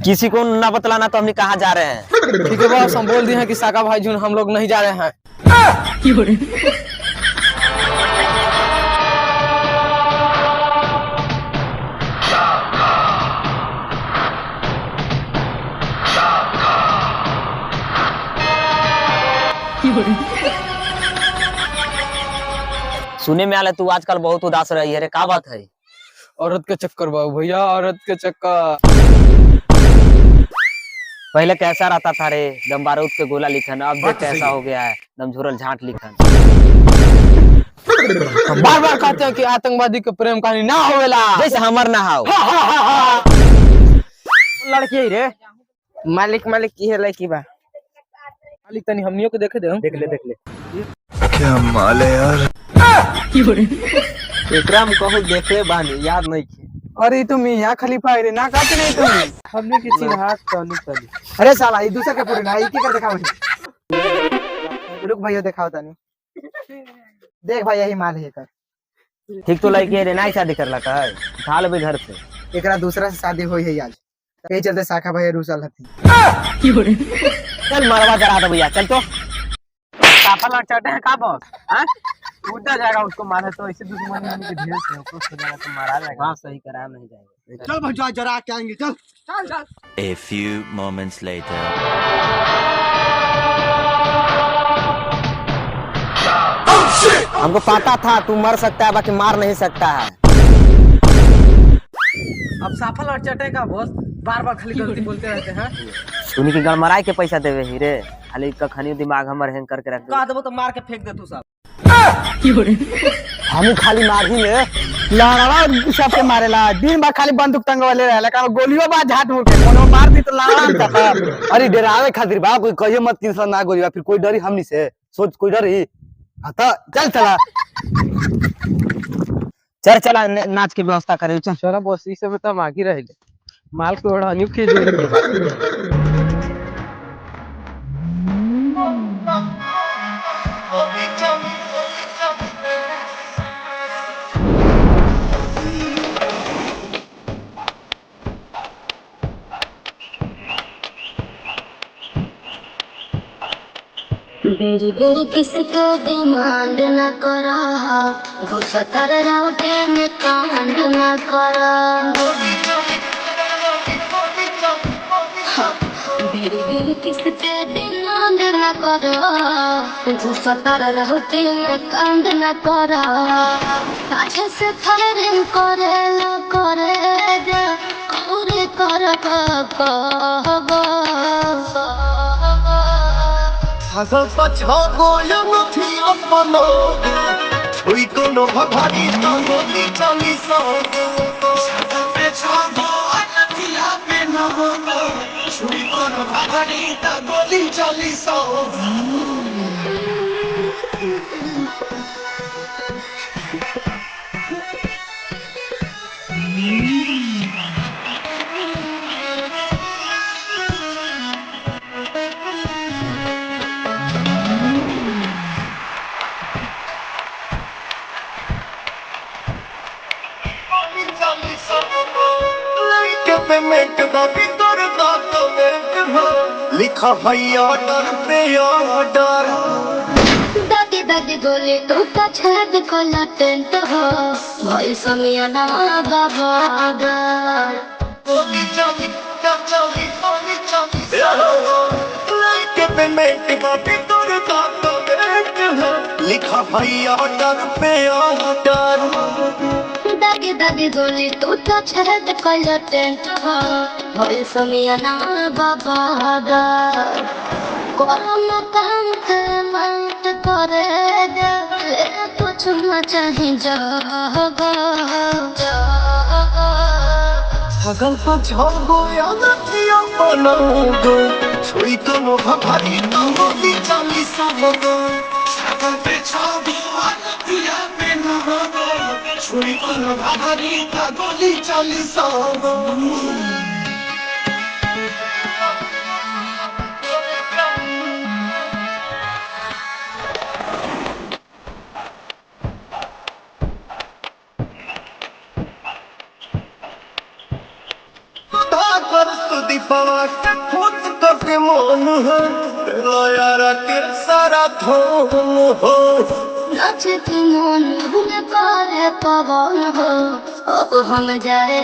किसी को ना बतलाना तो हम कहाँ जा रहे हैं। ठीक है बॉस, हम बोल दिए हैं कि साका भाई जून हम लोग नहीं जा रहे हैं। सुने में आला तू आजकल बहुत उदास रही है रे, का बात है? औरत के चक्कर बाबू भैया, औरत के चक्कर। पहले कैसा रहता था रे, दम बारूद के गोला लिखन, अब देख कैसा हो गया है, दम झुरल झाट लिखन। बार बार कहते हैं कि आतंकवादी के प्रेम कहानी ना होवेला, जैसे हमर ना हो। लड़की है रे। मालिक मालिक की है लड़की बा। मालिक तनी हमनियों को देखे दे। देख ले क्या माल है यार। एकरा हम कहू देखे बानी, याद नहीं की। अरे तुम यहाँ खलीफा रे ना काटे नहीं तुम। हमने की चिन्हात तनी। अरे साला ये दूसरा के पूरे ना एक कर दिखाओ। रुक भैया दिखाओ तनी। देख भाई यही माल है कर। ठीक तो लड़की रे, ना शादी करला का है, उठा लेबे घर से। एकरा दूसरा से शादी होई है आज, कहीं चलते शाखा भैया रूसल हथी। चल मरवा जरा दे भैया, चल तो। पापा लड़ चढ़े हैं का बॉस? हैं? उल्टा जाएगा उसको मारे तो ऐसे दुश्मन के ढेर से उसको सुनेगा तो मारा जाएगा। वहां सही कराया नहीं जाएगा। चल भैया जरा के आएंगे, चल चल चल। A few moments later. हमको पता था तू मर सकता है, बाकी मार नहीं सकता है। अब साफल और चटे का बॉस बार बार खाली गलती बोलते रहते हैं। तूनी की गड़मराई के पैसा देवे ही रे, खाली कखनी दिमाग हमर हैंग करके रख दे। कह देबो तो मार के फेंक दे तू सब। हम खाली मार ही ले, लाड़ा सबके मारेला, दिन भर खाली बंदूक टंगवाले रहेला, का गोलियों बा झाट मुड़ के कोनो मार दी तो लाड़ा था। अरे डरावे खातिर बा, कोई कहिए मत कि ना गोलिया, फिर कोई डरी हमनी से, सोच कोई डरी। हाँ तो चल चला चल चला नाच की व्यवस्था करे। चल चलो बॉस, इस समय तो हम आगे रहेले, माल को ओढ़ा न्यू खींच। बेरी बेरी किसको डिमांड न करा, गुस्सा कर राउटे में कांड न करा। बेरी बेरी किसको डिमांड न करा, गुस्सा कर राउटे में कांड न करा। आगे से फायरिंग करे ला करे दे, करे कर हसल पछा गोया नथी अपनो, कोई कोनो भभारी तो गोली चली सो। पे छागो अनथिया पे न हो, कोई कोनो भभारी तो गोली चली सो। पेमेंट का भी तोर लिखा है ऑर्डर पे ऑर्डर। दादी दादी बोले तू तो छेद को लटेंट हो, भाई समिया ना बाबागर। पेमेंट का भी तोर लिखा है ऑर्डर पे ऑर्डर। दादी दादी बोली तू तो छेद को लटेंट हो, भाई समिया ना बाबागर। कोरोना काम के मंट करे दे, कुछ न चाहे जागा। हगल पछा गोया नथी अपनो, कोई कोनो भभारी तो गोली चली सो। पे छागो अनथिया पे न हो, कोई कोनो भभारी तो गोली चली सो। পাওয়াকে খুঁজ তোকে মন हो লয়ারা के सारा धन हो नाचती मन भूल कर पवन हो अब हम जाए